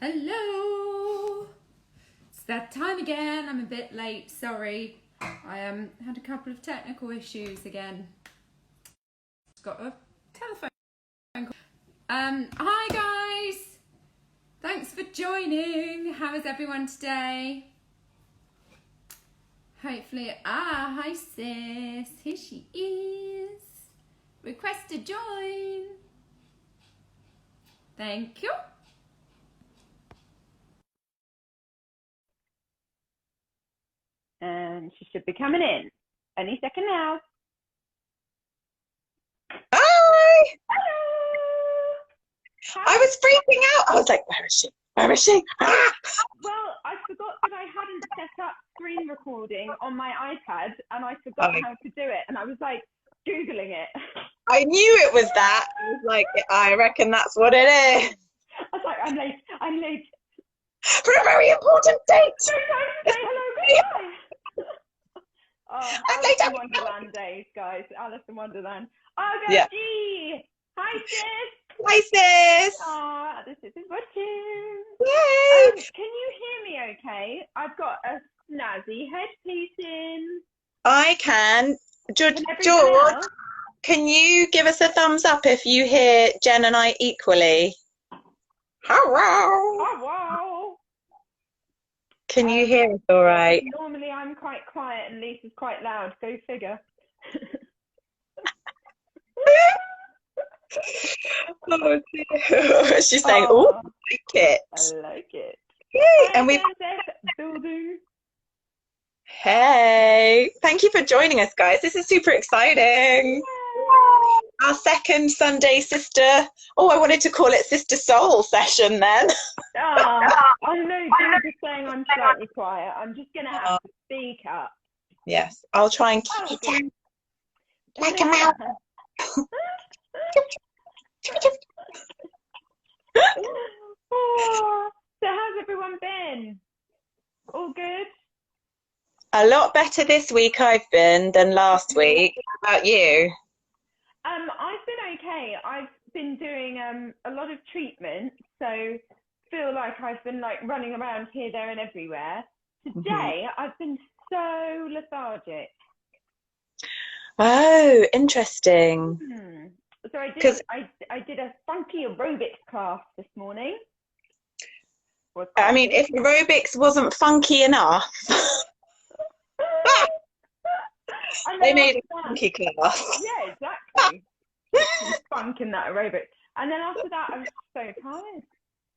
Hello! It's that time again. I'm a bit late, sorry. I had a couple of technical issues again. Got a telephone call. Hi guys! Thanks for joining. How is everyone today? Hopefully, hi sis. Here she is. Request to join. Thank you. And she should be coming in any second now. Hi! Hello! I was freaking out. I was like, where is she? Where is she? Ah! Well, I forgot that I hadn't set up screen recording on my iPad, and I forgot how to do it. And I was like, Googling it. I knew it was that. I was like, I reckon that's what it is. I was like, I'm late. For a very important date. Say hello, goodbye. Oh, I'm Alice late. in Wonderland days, guys. Alice in Wonderland. Oh, Yeah. G! Hi, sis! Hi, sis. Ah, this is watching. Yay! Can you hear me okay? I've got a snazzy headpiece in. I can. George, Else? can you give us a thumbs up if you hear Jen and I equally? Hello. Oh, wow. Can you hear us all right? Normally I'm quite quiet and Lisa's quite loud. Go figure. Oh, dear. She's saying, oh, I like it. I like it. Yay. And we building. Hey, thank you for joining us, guys. This is super exciting. Our second Sunday sister. Oh, I wanted to call it Sister Soul session then. I know, just saying I'm slightly quiet. I'm just going to have to speak up. Yes, I'll try and keep it down like a mouse. So how's everyone been? All good? A lot better this week I've been than last week. How about you? I've been okay. I've been doing a lot of treatment, so feel like I've been like running around here, there, and everywhere. Today I've been so lethargic. Oh, interesting. So I did a funky aerobics class this morning. I mean, if aerobics wasn't funky enough, they made a funky class. Yeah, exactly. Funk in that aerobics. And then after that, I was so tired.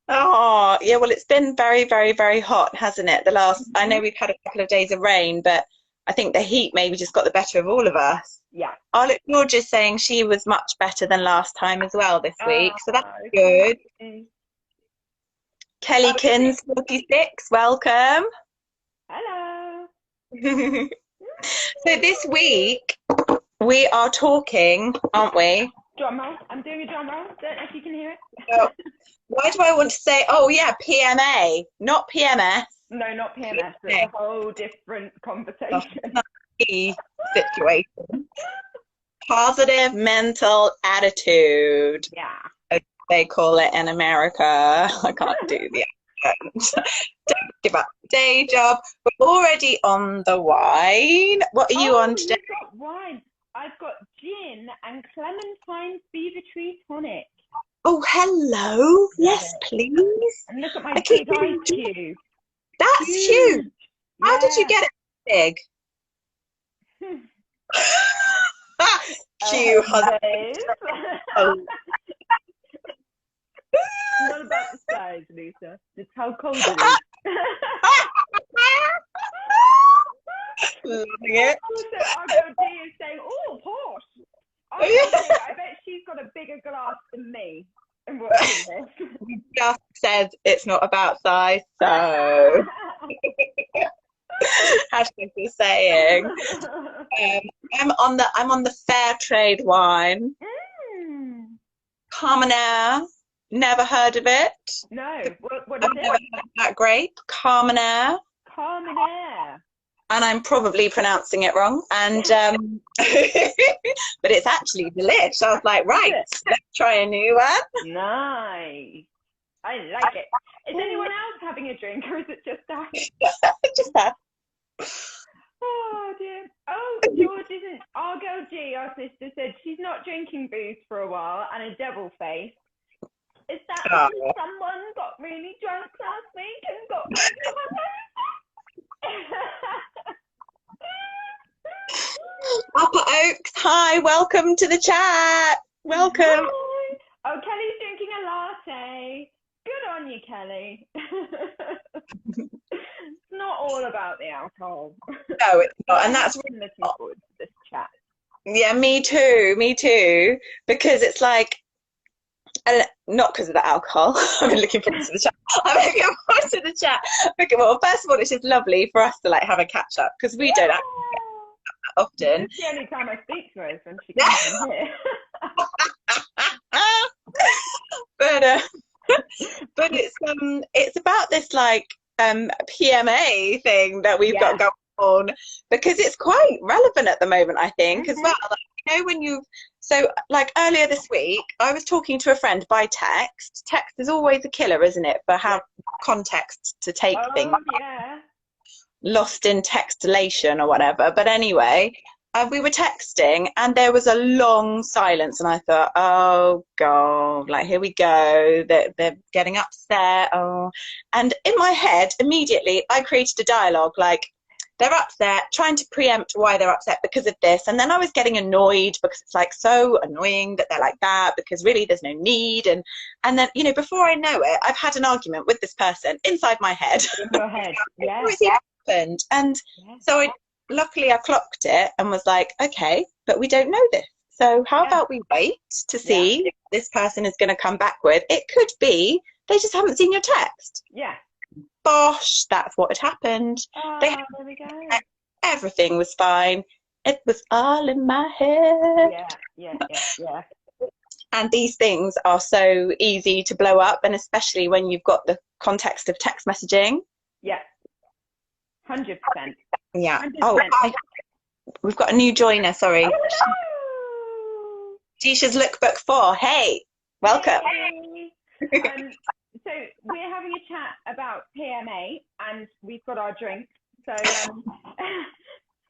Oh, yeah, well, it's been very, very, very hot, hasn't it? I know we've had a couple of days of rain, but I think the heat maybe just got the better of all of us. Yeah. Oh, look, Georgia's saying she was much better than last time as well this week, so that's good. Kellykins 46, welcome. Hello. So this week we are talking, aren't we? Drum roll. I'm doing a drum roll. Don't know if you can hear it. Well, why do I want to say, oh yeah, PMA, not PMS. No, not PMS. It's a whole different conversation. Situation. Positive mental attitude. Yeah. As they call it in America. I can't do the accent. Don't give up the day job. We're already on the wine. What are you on today? You've got wine. I've got gin and Clementine's Beaver Tree Tonic. Oh, hello. Yes, please. And look at my big ice cube. That's huge. How did you get it big? Cue husband. Not about the size, Lisa. It's how cold it is. Loving it. Also, our girl is saying, "Oh, posh." I bet she's got a bigger glass than me. And watching this. We just said it's not about size, so. Hashtag the saying. I'm on the fair trade wine. Carmenere. Never heard of it. No. What is I've never heard of that grape. Carmenere. Carmenere. And I'm probably pronouncing it wrong. And but it's actually delicious. I was like, right, let's try a new one. Nice. I like it. Is anyone else having a drink, or is it just that? Just that. Oh dear. Oh, George isn't. Our girl G, our sister, said she's not drinking booze for a while and a devil face. Is that because someone got really drunk last week and got really Upper Oaks, hi, welcome to the chat. Welcome. Hi. Oh, Kelly's drinking a latte. Good on you, Kelly. It's not all about the alcohol. No, it's not, and that's I'm looking forward to this chat. yeah, me too, because it's like, not because of the alcohol. I'm looking forward to the chat. I'm looking forward to the chat. Okay, well, first of all, it's just lovely for us to like have a catch up because we don't actually that often. It's the only time I speak to her is when she comes in here. but it's about this like PMA thing that we've got going on, because it's quite relevant at the moment, I think, as well. Like, you know, when you've like earlier this week, I was talking to a friend by text. Text is always a killer, isn't it, for how context to take things. Yeah. Lost in textulation or whatever. But anyway, we were texting and there was a long silence, and I thought, oh God, like here we go. They're getting upset. Oh, and in my head, immediately, I created a dialogue like, they're upset, trying to preempt why they're upset because of this. And then I was getting annoyed because it's like so annoying that they're like that, because really there's no need. And then, you know, before I know it, I've had an argument with this person inside my head. In your head, yeah. It's even happened. And so luckily I clocked it and was like, okay, but we don't know this. So how about we wait to see if this person is going to come back with? It could be they just haven't seen your text. Yeah. Bosh, that's what had happened. There we go. Everything was fine. It was all in my head. Yeah. And these things are so easy to blow up, and especially when you've got the context of text messaging. Yeah. 100%. Yeah. 100%. Oh, we've got a new joiner, sorry. Hello. Disha's Lookbook 4. Hey, welcome. Hey. So we're having a chat about PMA, and we've got our drinks. So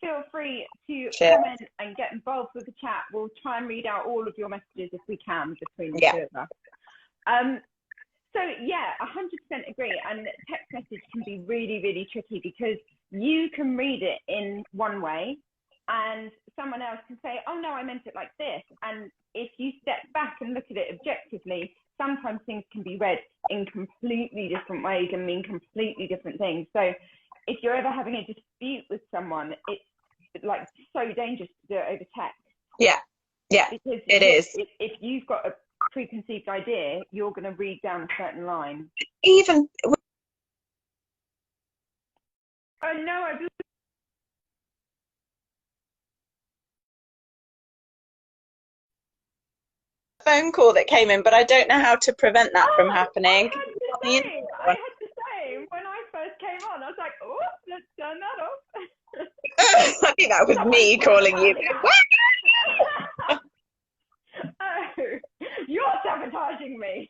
feel free to comment and get involved with the chat. We'll try and read out all of your messages if we can between the two of us. So yeah, 100% agree. And text message can be really, really tricky because you can read it in one way and someone else can say, oh no, I meant it like this. And if you step back and look at it objectively, sometimes things can be read in completely different ways and mean completely different things. So if you're ever having a dispute with someone, it's like so dangerous to do it over text. Yeah, because it is. If you've got a preconceived idea, you're going to read down a certain line. Even. Oh no, I've phone call that came in, but I don't know how to prevent that from happening. I had the same when I first came on. I was like, oh, let's turn that off. I think that was me calling you. Oh, you're sabotaging me.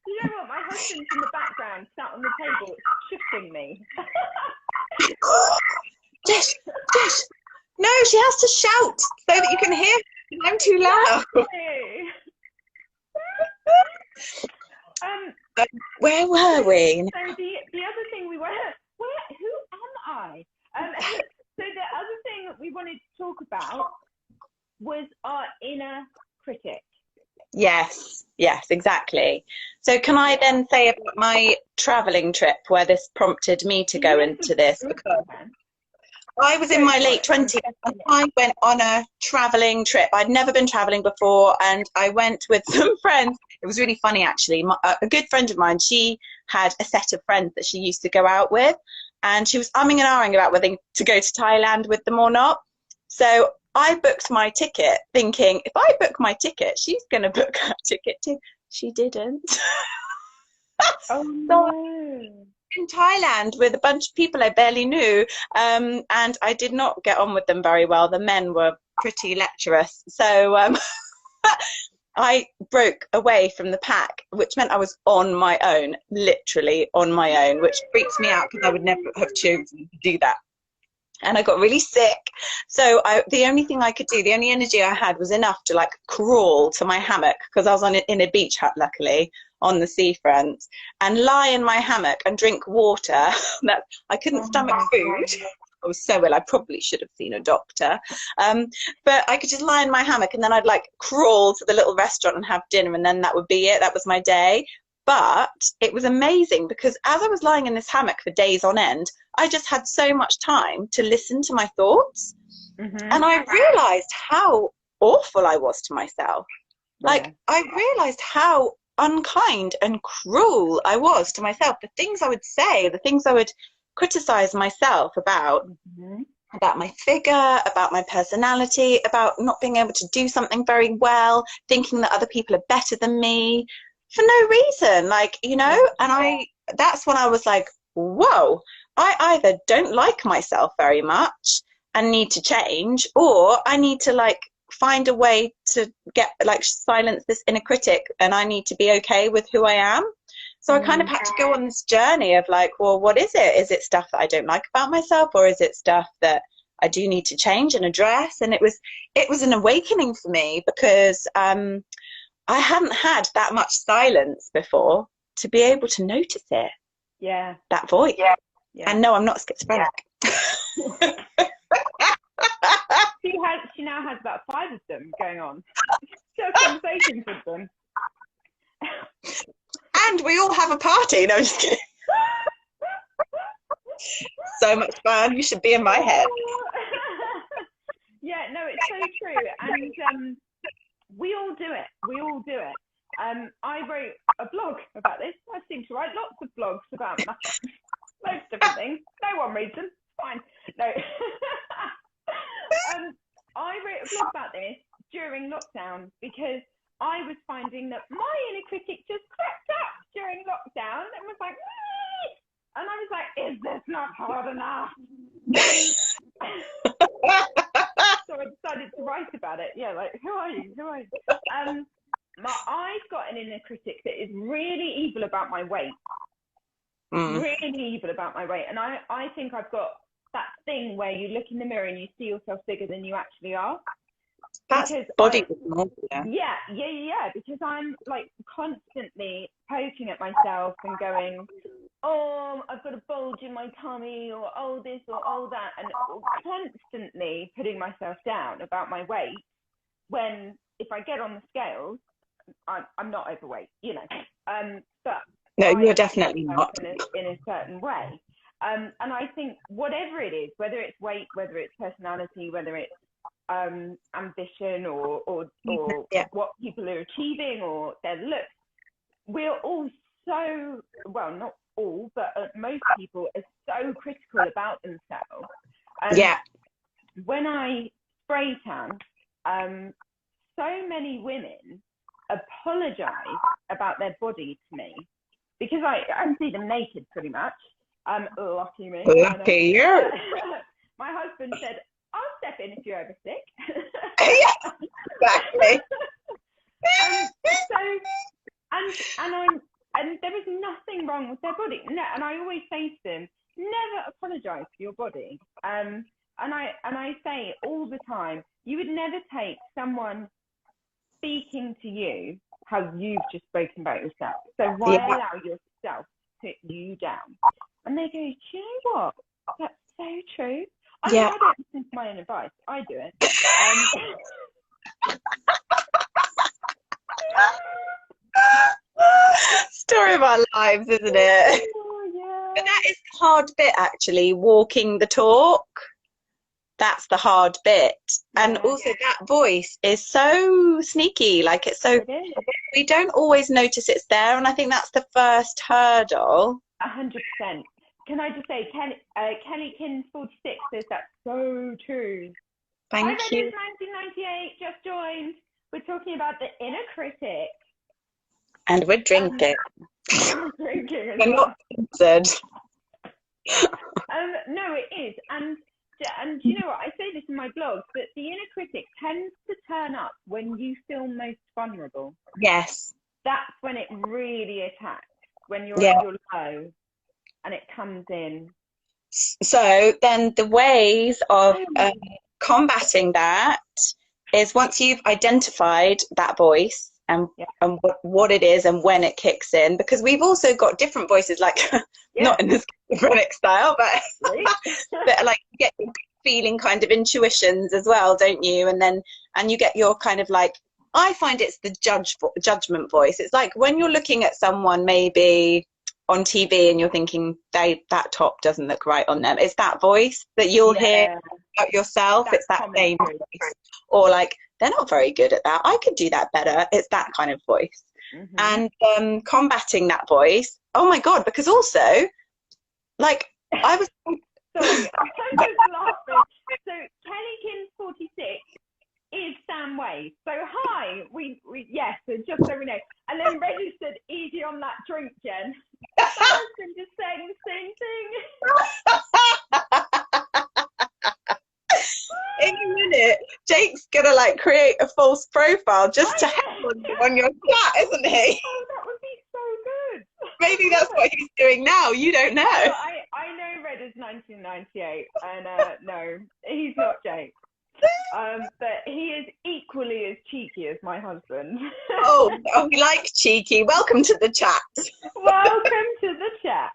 Do you know what? My husband's in the background, sat on the table, shifting me. Dish. No, she has to shout so that you can hear. I'm too loud. Where were we? So the other thing we were, who am I? So the other thing that we wanted to talk about was our inner critic. Yes, exactly. So can I then say about my travelling trip where this prompted me to go into this? Because I was in my late 20s and I went on a travelling trip. I'd never been travelling before, and I went with some friends. It was really funny, actually. A good friend of mine, she had a set of friends that she used to go out with, and she was umming and ahhing about whether to go to Thailand with them or not. So I booked my ticket thinking, if I book my ticket, she's going to book her ticket too. She didn't. Oh, no. In Thailand with a bunch of people I barely knew, and I did not get on with them very well. The men were pretty lecherous. So I broke away from the pack, which meant I was on my own, literally on my own, which freaks me out because I would never have chosen to do that. And I got really sick. So the only thing I could do, the only energy I had was enough to like crawl to my hammock, because I was in a beach hut, luckily, on the seafront, and lie in my hammock and drink water. That I couldn't stomach food. I was so ill, I probably should have seen a doctor. But I could just lie in my hammock, and then I'd like crawl to the little restaurant and have dinner, and then that would be it. That was my day. But it was amazing because as I was lying in this hammock for days on end, I just had so much time to listen to my thoughts. And I realized how awful I was to myself. Like, I realized how unkind and cruel I was to myself. The things I would say, the things I would criticize myself about my figure, about my personality, about not being able to do something very well, thinking that other people are better than me for no reason, like, you know. And that's when I was like, whoa, I either don't like myself very much and need to change, or I need to like find a way to get like silence this inner critic, and I need to be okay with who I am. So I kind of had to go on this journey of like, well, what is it? Is it stuff that I don't like about myself, or is it stuff that I do need to change and address? And it was an awakening for me, because I hadn't had that much silence before to be able to notice it. Yeah. That voice. Yeah. And no, I'm not schizophrenic. Yeah. She now has about 5 of them going on. She has conversations with them. And we all have a party. No, I'm just kidding. So much fun. You should be in my head. Yeah, no, it's so true. And we all do it. We all do it. I wrote a blog about this. I seem to write lots of blogs about loads of different things. No one reads them. Fine. No. I wrote a blog about this during lockdown because I was finding that my inner critic just crept up during lockdown and was like, wee! And I was like, is this not hard enough? So I decided to write about it. Yeah, like, who are you? Who are you? I've got an inner critic that is really evil about my weight. Really evil about my weight. And I think I've got that thing where you look in the mirror and you see yourself bigger than you actually are. That's body. Yeah, because I'm like constantly poking at myself and going, oh, I've got a bulge in my tummy, or oh this, or oh that, and constantly putting myself down about my weight, when if I get on the scales, I'm not overweight, you know. But no, you're definitely not in a certain way. And I think whatever it is, whether it's weight, whether it's personality, whether it's ambition or what people are achieving or their looks, we're all so, well, not all, but most people are so critical about themselves. When I spray tan, so many women apologize about their body to me because I see them naked pretty much. Lucky me. Lucky you. My husband said, I'll step in if you're ever sick. Yeah, exactly. And there is nothing wrong with their body. No, and I always say to them, never apologize for your body. And I say all the time, you would never take someone speaking to you how you've just spoken about yourself. So why allow yourself to put you down? And they go, do you know what? That's so true. I mean, I don't listen to my own advice. I do it. Story of our lives, isn't it? Oh, yeah. But that is the hard bit, actually, walking the talk. That's the hard bit. And also that voice is so sneaky, like it's so, we don't always notice it's there. And I think that's the first hurdle. 100%. Can I just say, Kelly Kins 46 says that's so true. Thank you. 1998, just joined. We're talking about the inner critic. And we're drinking. We're drinking. We're not sponsored. No, it is. And And you know what? I say this in my blog, that the inner critic tends to turn up when you feel most vulnerable. Yes. That's when it really attacks, when you're Yeah. at your low and it comes in. So then the ways of combating that is, once you've identified that voice and what it is and when it kicks in, because we've also got different voices, like not in the schizophrenic style, but but like you get your feeling kind of intuitions as well, don't you? And you get your kind of like, I find it's the judgment voice. It's like when you're looking at someone maybe on TV and you're thinking that top doesn't look right on them. It's that voice that you'll hear about yourself. It's that same voice. Or like, they're not very good at that. I could do that better. It's that kind of voice. And combating that voice. Oh my God, because also, like, I was... Sorry, I'm just laughing. So Kelly 46 is Sam Wade. So hi, we yes, so just so we know. And then registered easy on that drink, Jen. I'm just saying the same thing. In a minute, Jake's gonna like create a false profile just to have on your chat, isn't he? Oh, that would be so good. Maybe that's what he's doing now. You don't know. I know Red is 1998, and no, he's not Jake. But he is equally as cheeky as my husband. Oh, we like cheeky. Welcome to the chat. Welcome to the chat.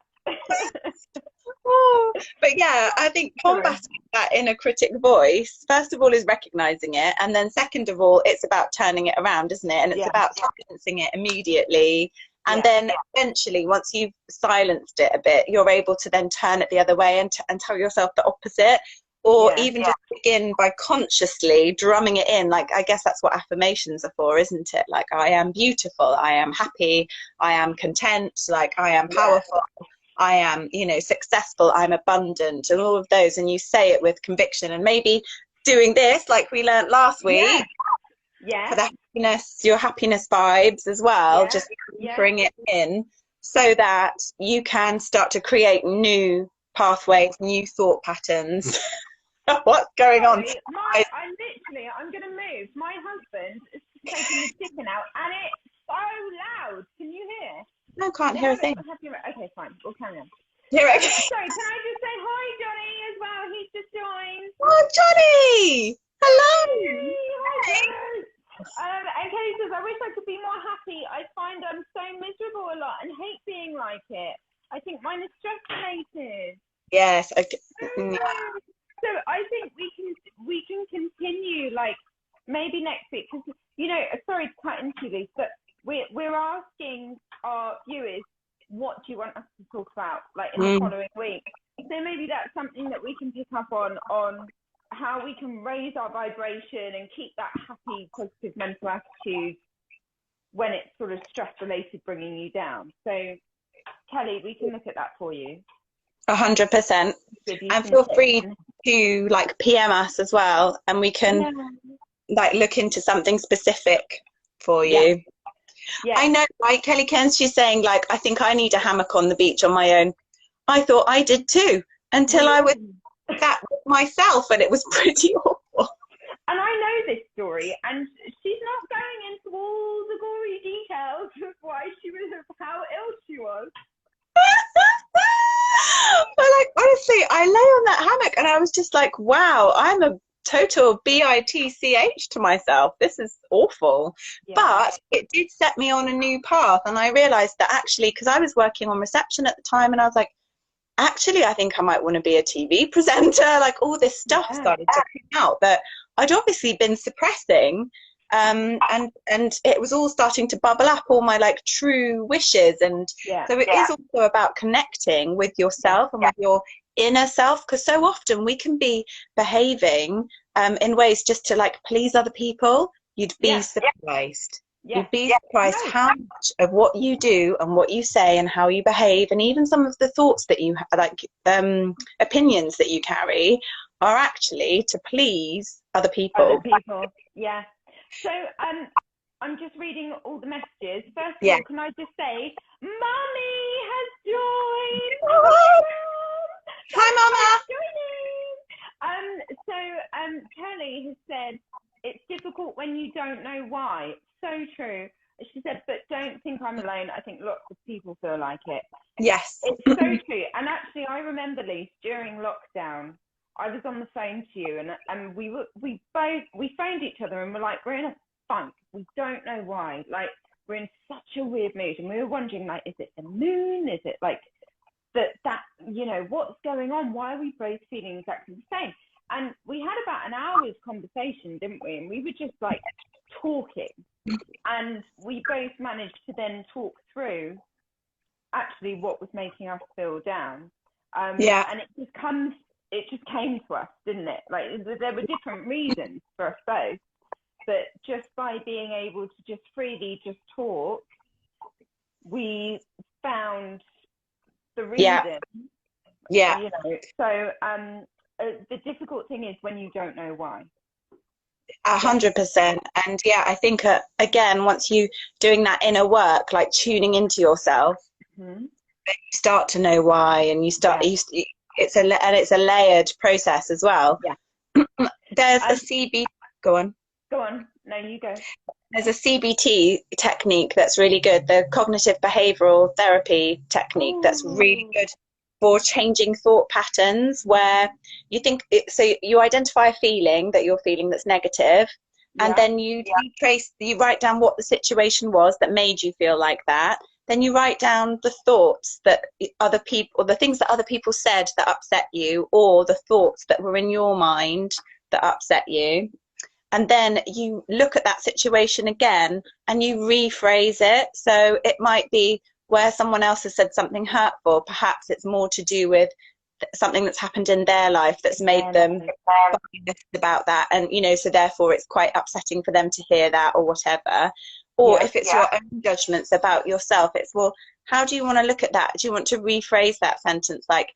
But yeah, I think combating that inner critic voice, first of all, is recognizing it, and then second of all, it's about turning it around, isn't it? And it's about silencing it immediately. And then eventually, once you've silenced it a bit, you're able to then turn it the other way and tell yourself the opposite. Or even just begin by consciously drumming it in. Like, I guess that's what affirmations are for, isn't it? Like, I am beautiful, I am happy, I am content, like, I am powerful, I am, you know, successful, I'm abundant, and all of those. And you say it with conviction, and maybe doing this, like we learnt last week, for the happiness, your happiness vibes as well, just bring it in so that you can start to create new pathways, new thought patterns. What's going on? I'm going to move. My husband is taking the chicken out, and it's so loud. Can you hear? No, can't hear a thing. Okay, fine. We'll carry on. Sorry, can I just say hi, Johnny, as well? He's just joined. Oh, Johnny! Hello! Hi. And Kelly says, I wish I could be more happy. I find I'm so miserable a lot and hate being like it. I think mine is stress related. Yes. So I think we can continue, like, maybe next week, because, you know, sorry to cut into this, but we're asking our viewers, what do you want us to talk about, like, in the following week? So maybe that's something that we can pick up on how we can raise our vibration and keep that happy, positive mental attitude when it's sort of stress related, bringing you down. So Kelly, we can look at that for you. 100%. And feel free to like PM us as well, and we can like look into something specific for you. I know, right? Kelly Cairns, she's saying, like, I think I need a hammock on the beach on my own. I thought I did too, until I was that myself, and it was pretty awful. And I know this story, and she's not going into all the gory details of why she was, how ill she was. But like, honestly, I lay on that hammock and I was just like, wow, I'm a total bitch to myself. This is awful. But it did set me on a new path, and I realized that actually, because I was working on reception at the time, and I was like, actually, I think I might want to be a TV presenter. Like, all this stuff started to come out that I'd obviously been suppressing. And it was all starting to bubble up, all my like true wishes, and so it is also about connecting with yourself and with your inner self, because so often we can be behaving in ways just to like please other people. You'd be surprised. You'd be surprised how much of what you do and what you say and how you behave, and even some of the thoughts that you have, like opinions that you carry, are actually to please other people. So I'm just reading all the messages. First of all, can I just say, Mummy has joined. Hi, Mama. Kelly has said it's difficult when you don't know why. So true. She said, but don't think I'm alone. I think lots of people feel like it. Yes. It's so true. And actually, I remember, Lise, during lockdown, I was on the phone to you, and we phoned each other, and we're like, we're in a funk. We don't know why. Like, we're in such a weird mood, and we were wondering, like, is it the moon? Is it like that you know, what's going on? Why are we both feeling exactly the same? And we had about an hour's conversation, didn't we? And we were just like talking, and we both managed to then talk through actually what was making us feel down. And it just came to us, didn't it? Like, there were different reasons for us both, but just by being able to just freely just talk, we found the reason. Yeah. You know, so the difficult thing is when you don't know why. 100%. And yeah, I think again, once you doing that inner work, like tuning into yourself, you start to know why, and you start. It's a layered process as well. Yeah. There's a CBT. Go on. Go on. No, you go. There's a CBT technique that's really good. The cognitive behavioral therapy technique that's really good for changing thought patterns, where you think so you identify a feeling that you're feeling that's negative, and then you write down what the situation was that made you feel like that. Then you write down the thoughts that other people, or the things that other people said that upset you, or the thoughts that were in your mind that upset you. And then you look at that situation again and you rephrase it. So it might be where someone else has said something hurtful. Perhaps it's more to do with something that's happened in their life that's made them about that. And, you know, so therefore it's quite upsetting for them to hear that or whatever. Or if it's your own judgments about yourself, it's, well, how do you want to look at that? Do you want to rephrase that sentence? Like,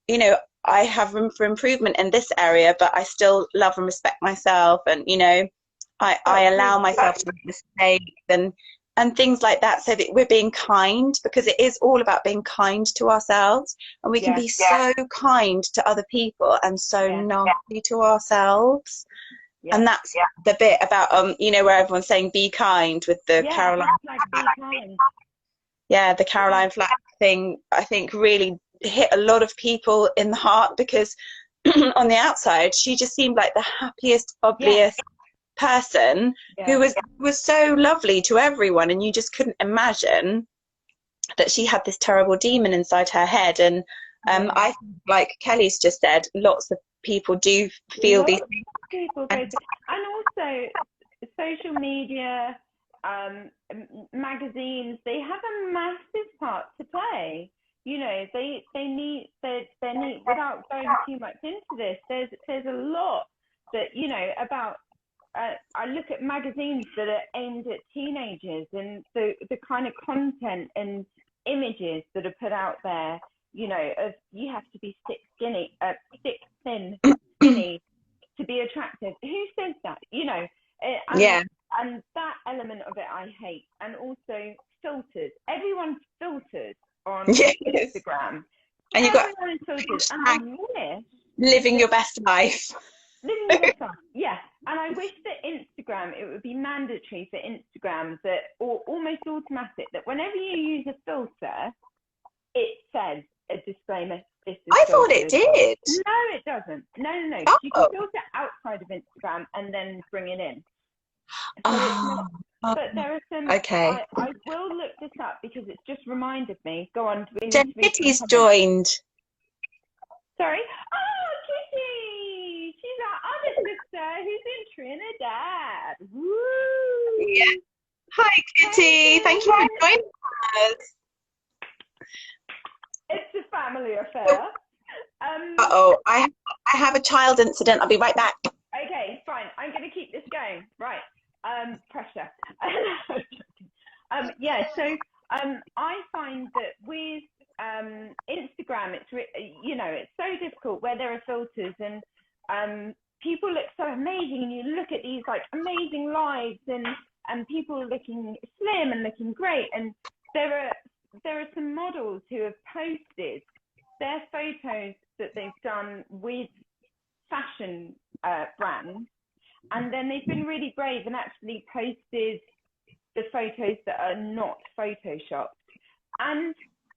you know, I have room for improvement in this area, but I still love and respect myself, and you know, I allow myself to make mistakes and things like that, so that we're being kind, because it is all about being kind to ourselves, and we can be so kind to other people and so nasty to ourselves. And that's the bit about you know, where everyone's saying be kind with the Caroline Flack. The Caroline Flack thing, I think really hit a lot of people in the heart, because on the outside she just seemed like the happiest, bubbliest person who was so lovely to everyone, and you just couldn't imagine that she had this terrible demon inside her head. And I think, like Kelly's just said, lots of people do feel these things. And also social media, magazines, they have a massive part to play. You know, they need, without going too much into this, there's a lot that, you know, about, I look at magazines that are aimed at teenagers, and the kind of content and images that are put out there, you know, of you have to be thin, skinny to be attractive. Who says that? You know, and that element of it I hate. And also filters. Everyone's filtered on Instagram. And you've got filters. And I wish living your best life. Living your best life, yeah. And I wish that Instagram, it would be mandatory for Instagram, that, or almost automatic, that whenever you use a filter, it says a disclaimer. This is I thought it did. No, it doesn't. No. Oh. You can filter outside of Instagram and then bring it in. So but there are some. Okay. I will look this up because it's just reminded me. Go on. Kitty's joined. Sorry. Oh, Kitty! She's our other sister who's in Trinidad. Woo! Yeah. Hi, Kitty. Thank you for joining us. It's a family affair. I have a child incident. I'll be right back. Okay, fine. I'm going to keep this going. Right. Pressure. I find that with Instagram, it's so difficult where there are filters, and people look so amazing, and you look at these like amazing lives, and people looking slim and looking great, and there are some models who have posted their photos that they've done with fashion brands, and then they've been really brave and actually posted the photos that are not photoshopped, and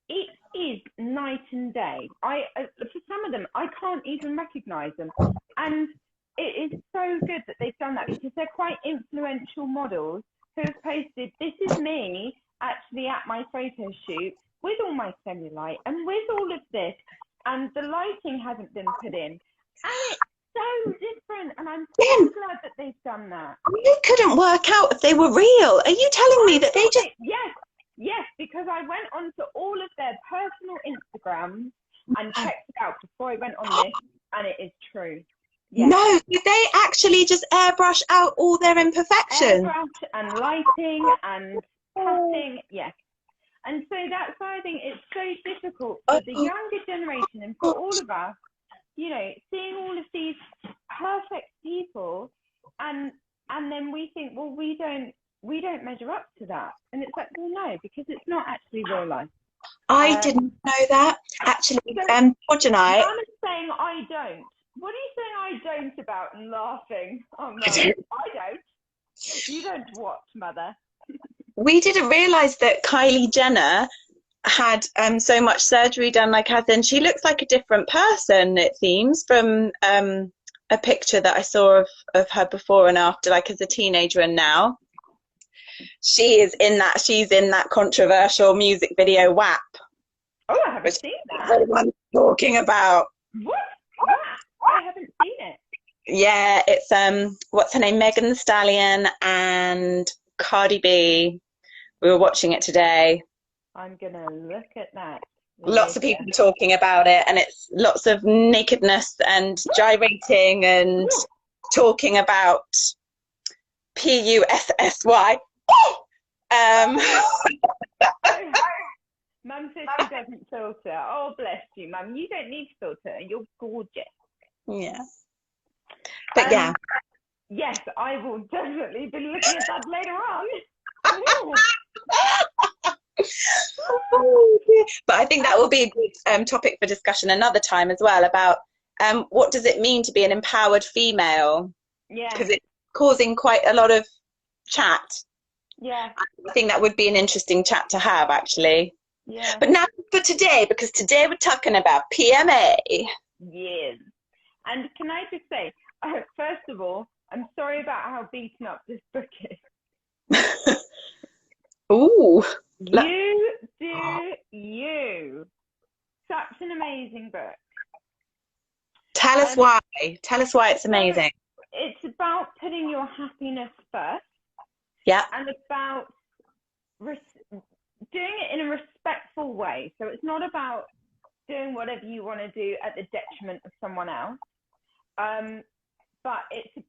it is night and day. For some of them, I can't even recognize them, and it is so good that they've done that, because they're quite influential models who have posted, this is me actually at my photo shoot with all my cellulite and with all of this, and the lighting hasn't been put in, and it's so different, and I'm so glad that they've done that. You couldn't work out if they were real. Are you telling me that they just... Yes, because I went onto all of their personal Instagrams and checked it out before I went on this, and it is true. Yes. No, did they actually just airbrush out all their imperfections? Airbrush and lighting and cutting, yes. And so that's why I think it's so difficult for the younger generation and for all of us, you know, seeing all of these perfect people, and then we think, well, we don't measure up to that. And it's like, well, no, because it's not actually real life. I didn't know that. Actually, George and I... Mum is saying I don't. What are you saying I don't about and laughing? Oh, no, I don't. You don't what, Mother? We didn't realise that Kylie Jenner had so much surgery done, like, as in she looks like a different person, it seems, from a picture that I saw of her before and after, like as a teenager and now. She's in that controversial music video WAP. Oh, I haven't seen that. Everyone's talking about. What? I haven't seen it. Yeah, it's what's her name? Megan Thee Stallion and Cardi B. We were watching it today. I'm gonna look at that. Lots of people talking about it, and it's lots of nakedness and gyrating and talking about PUSSY. Mum says she doesn't filter. Oh, bless you, Mum. You don't need to filter. You're gorgeous. Yeah. But yeah. Yes, I will definitely be looking at that later on. But I think that will be a good topic for discussion another time as well, about what does it mean to be an empowered female? Yeah. Because it's causing quite a lot of chat. Yeah. I think that would be an interesting chat to have, actually. Yeah. But now for today, because today we're talking about PMA. Yes. And can I just say, first of all, I'm sorry about how beaten up this book is. Ooh. You do you. Such an amazing book. Tell us why. Tell us why it's amazing. It's about putting your happiness first. Yeah. And about doing it in a respectful way. So it's not about doing whatever you want to do at the detriment of someone else. But it's...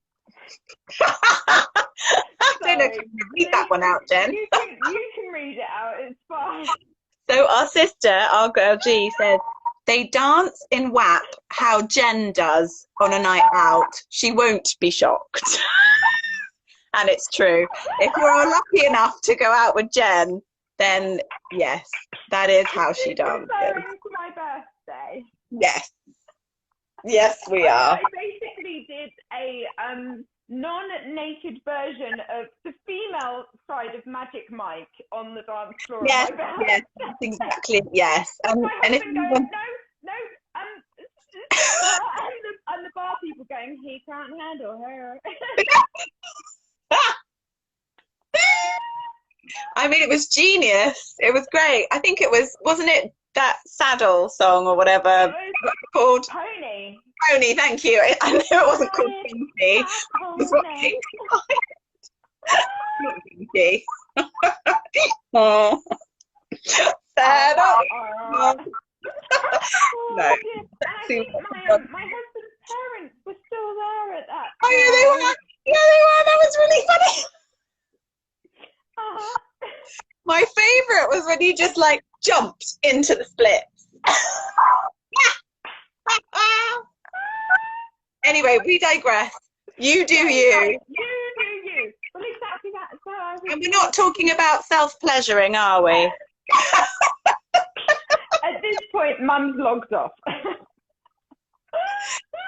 I don't know if you can read that one out, Jen. You can read it out, it's fine. So our sister, our girl G, said, they dance in WAP how Jen does on a night out. She won't be shocked. And it's true. If you're lucky enough to go out with Jen, then yes, that is how she dances. Referring to my birthday. Yes. Yes, we are. I basically did a non-naked version of the female side of Magic Mike on the dance floor. Yes, of my birthday. yes, that's exactly, yes. My And if husband you going, want... no, and the bar people going, he can't handle her. I mean, it was genius. It was great. I think it was, wasn't it that Saddle song or whatever called? Pony. Pony, thank you. I knew it wasn't called Pinky. It was what King not Pinky. Oh. Saddle. No. I think my husband's parents were still there at that. Oh yeah, they were. Yeah, they were. That was really funny. My favourite was when you just like jumped into the splits. Anyway, we digress. You do you. You do you. Well, exactly that. So And we're not talking about self-pleasuring, are we? At this point, Mum's logged off.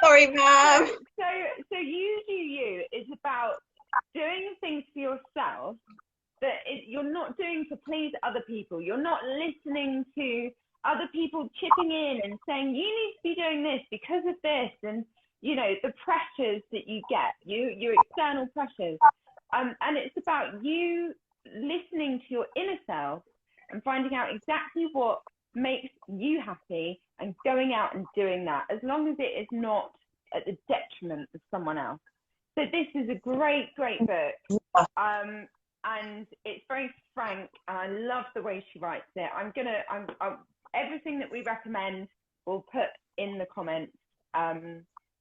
Sorry, ma'am. So you do you is about doing things for yourself that you're not doing to please other people. You're not listening to other people chipping in and saying, you need to be doing this because of this, and you know, the pressures that you get, your external pressures. And it's about you listening to your inner self and finding out exactly what makes you happy and going out and doing that, as long as it is not at the detriment of someone else. So this is a great book. And it's very frank, and I love the way she writes it. I'm everything that we recommend we'll put in the comments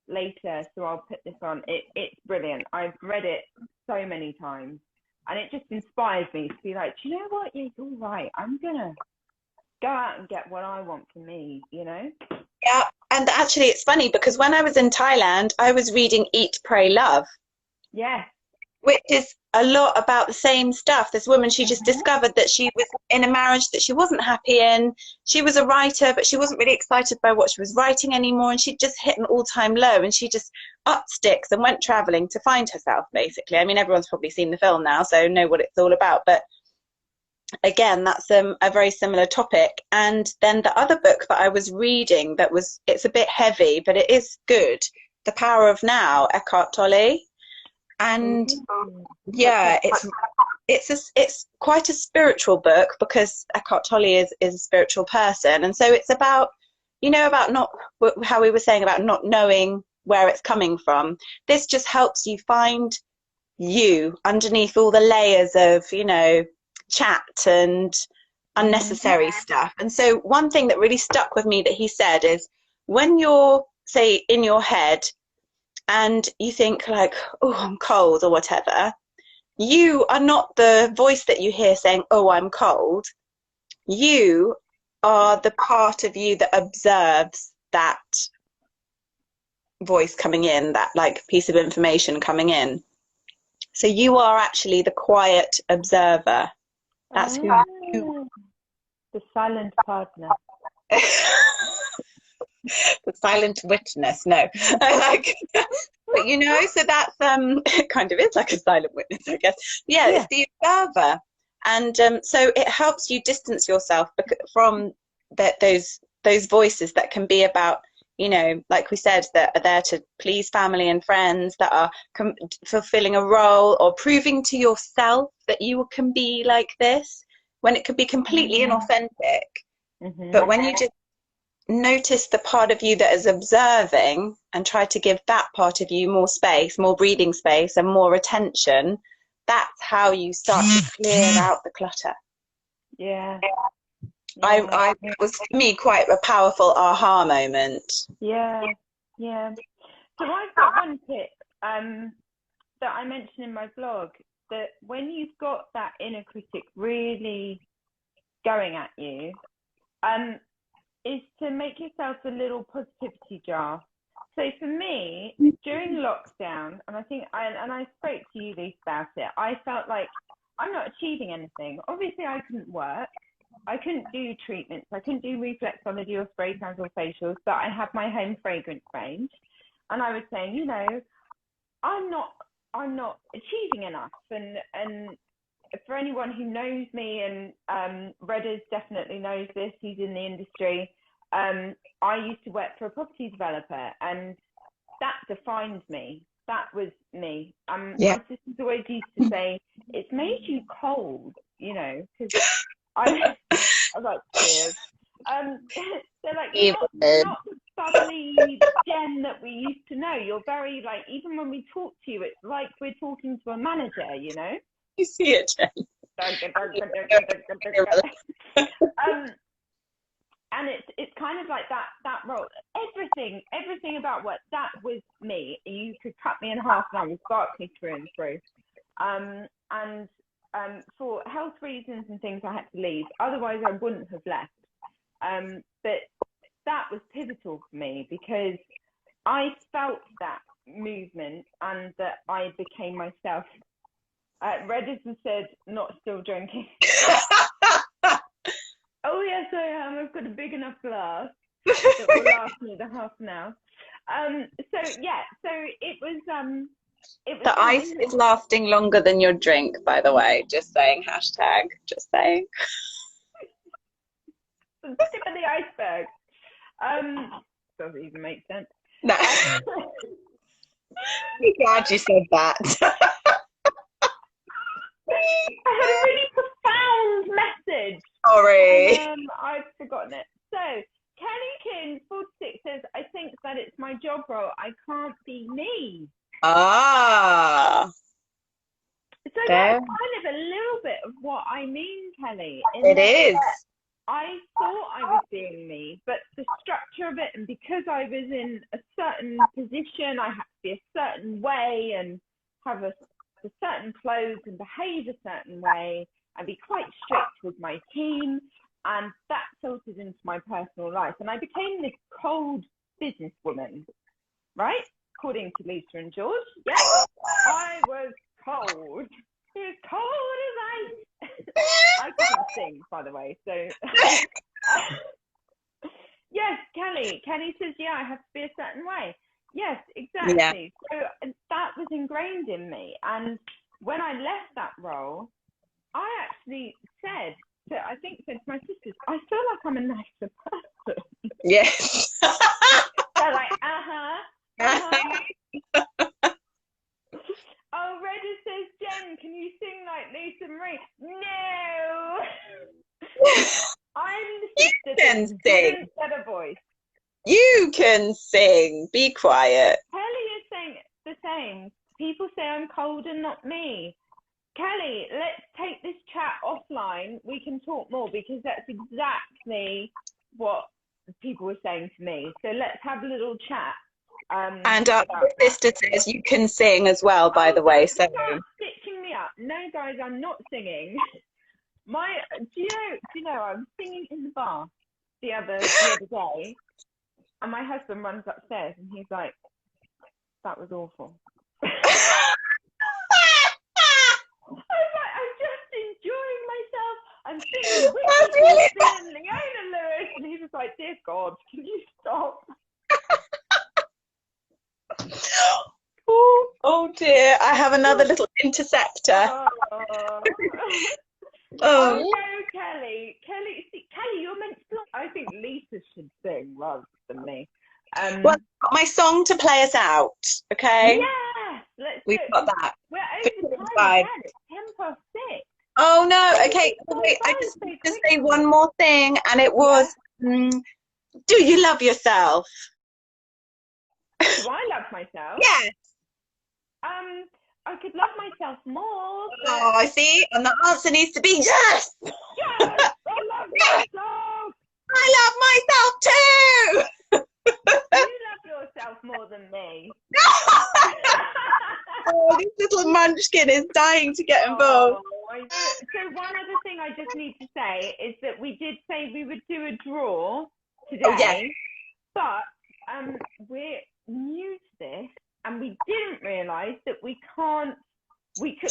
later, so I'll put this on. It's brilliant. I've read it so many times, and it just inspires me to be like, do you know what? Yeah, you're right. I'm gonna go out and get what I want for me, you know? Yeah, and actually it's funny because when I was in Thailand, I was reading Eat, Pray, Love. Yes. Which is a lot about the same stuff. This woman, she just discovered that she was in a marriage that she wasn't happy in. She was a writer, but she wasn't really excited by what she was writing anymore, and she just hit an all-time low, and she just upped sticks and went traveling to find herself, basically. I mean, everyone's probably seen the film now, so know what it's all about, but again, that's a very similar topic. And then the other book that I was reading it's a bit heavy, but it is good, The Power of Now, Eckhart Tolle. And yeah, it's quite a spiritual book because Eckhart Tolle is a spiritual person, and so it's about, you know, about not, how we were saying about not knowing where it's coming from. This just helps you find you underneath all the layers of, you know, chat and unnecessary stuff. And so one thing that really stuck with me that he said is, when you're, say, in your head and you think like, oh, I'm cold or whatever, you are not the voice that you hear saying, oh, I'm cold. You are the part of you that observes that voice coming in, that like piece of information coming in. So you are actually the quiet observer. That's who you... The silent partner. The silent witness. No, like, but you know, so that's it kind of is like a silent witness, I guess. Yeah, it's the observer, and so it helps you distance yourself from those voices that can be about, you know, like we said, that are there to please family and friends, that are fulfilling a role or proving to yourself that you can be like this, when it could be completely inauthentic. But when you just notice the part of you that is observing and try to give that part of you more space, more breathing space and more attention, that's how you start to clear out the clutter. It was for me quite a powerful aha moment. So I've got one tip that I mentioned in my blog, that when you've got that inner critic really going at you, is to make yourself a little positivity jar. So for me, during lockdown, and I spoke to you, Lisa, about it, I felt like I'm not achieving anything. Obviously, I couldn't work. I couldn't do treatments. I couldn't do reflexology or spray cans or facials, but I had my home fragrance range. And I was saying, you know, I'm not achieving enough. And for anyone who knows me, and Redders definitely knows this, he's in the industry, I used to work for a property developer, and that defined me. That was me. My sisters always used to say, it's made you cold, you know, because I was like, cheers. They're like, you're not the bubbly Jen that we used to know. You're very, like, even when we talk to you, it's like we're talking to a manager, you know? You see it, Jen. And it's kind of like that role. Everything about what that was me. You could cut me in half and I was Barclay through and through. And for health reasons and things, I had to leave. Otherwise, I wouldn't have left. But that was pivotal for me because I felt that movement and that I became myself. Reddit has said, not still drinking. Oh, yes, I am. I've got a big enough glass that will last me the half an hour. So yeah, so it was The ice is lasting longer than your drink, by the way. Just saying, hashtag, just saying. the tip of the iceberg. Doesn't even make sense. No. I'm glad you said that. I had a really profound message. Sorry. I've forgotten it. So, Kelly Kin 46 says, I think that it's my job role. I can't be me. Ah. So that's kind of a little bit of what I mean, Kelly. It is. I thought I was being me, but the structure of it, and because I was in a certain position, I had to be a certain way and have a certain clothes and behave a certain way and be quite strict with my team, and that filtered into my personal life, and I became this cold businesswoman, right? According to Lisa and George. Yes, I was cold. It was cold as ice. I couldn't sing, by the way, so yes, Kelly says, yeah, I have to be a certain way. Yes, exactly. Yeah. So that was ingrained in me. And when I left that role, I actually said to my sisters, I feel like I'm a nicer person. Yes. They're like, Oh, Reddit says, Jen, can you sing like Lisa Marie? No. I'm the sister that didn't get a voice. You can sing. Be quiet. Kelly is saying the same. People say I'm cold and not me. Kelly, let's take this chat offline. We can talk more, because that's exactly what people were saying to me. So let's have a little chat. And our sister says you can sing as well, by the way. So stitching me up. No, guys, I'm not singing. Do you know? I was singing in the bar the other day, and my husband runs upstairs and he's like, "That was awful." I was like, I'm just enjoying myself. I'm singing Whitney Houston and Leona Lewis, and he was like, "Dear God, can you stop?" Oh dear, I have another little interceptor. Oh no, Kelly, you're meant to. I think Lisa should sing rather than me. Well, I've got my song to play us out, okay? Yeah, we've got that. We're over time again. It's 6:10. Oh no, okay. Wait, I just need to say one more thing, and it was, do you love yourself? Do I love myself? Yes. I could love myself more. But... Oh, I see. And the answer needs to be yes. Yes, I love myself. I love myself too. You love yourself more than me. Oh, this little munchkin is dying to get involved. So one other thing I just need to say is that we did say we would do a draw today. Oh, yes. But we're new to this, and we didn't realise that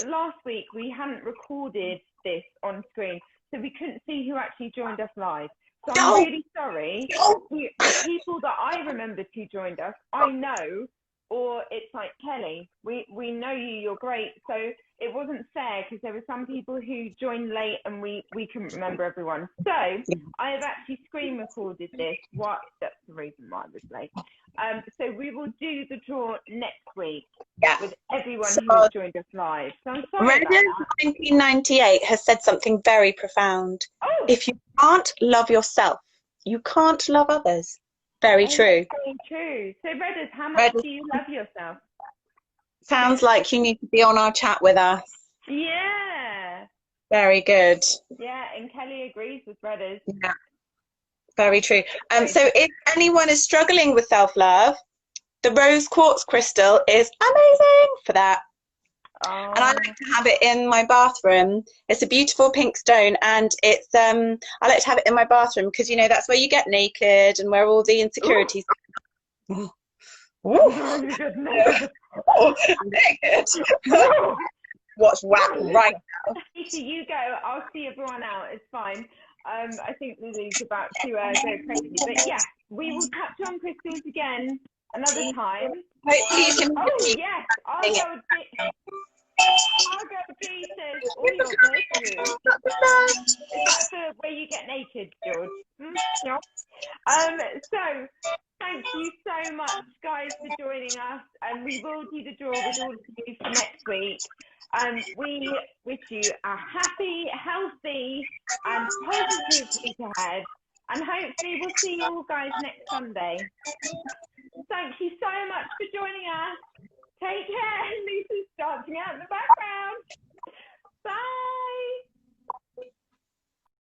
last week we hadn't recorded this on screen, so we couldn't see who actually joined us live. So I'm really sorry. The people that I remembered who joined us, I know, or it's like, Kelly, we know you, you're great. So it wasn't fair, because there were some people who joined late and we couldn't remember everyone. So I have actually screen recorded this. That's the reason why I was late. So we will do the draw next week with everyone who has joined us live. So I'm sorry about that. 1998 has said something very profound. Oh. If you can't love yourself, you can't love others. Very true. Very true. So Redders, how much do you love yourself? Sounds like you need to be on our chat with us. Yeah. Very good. Yeah, and Kelly agrees with Redders. Yeah. Very true. So if anyone is struggling with self-love, the rose quartz crystal is amazing for that. Oh. And I like to have it in my bathroom. It's a beautiful pink stone, and it's I like to have it in my bathroom because, you know, that's where you get naked and where all the insecurities Ooh. Oh, goodness. Naked. What's right now? Lisa, you go. I'll see everyone out. It's fine. I think Lily's about to go crazy. But yeah, we will touch on crystals again another time. Hopefully you can. Oh yes, I'll go Jesus, all your good. Is that for where you get naked, George? No. So thank you so much, guys, for joining us, and we will do the draw with all of you for next week. We wish you a happy, healthy, and positive week ahead, and hopefully we'll see you all guys next Sunday. Thank you so much for joining us. Take care. Lisa's dancing out the back.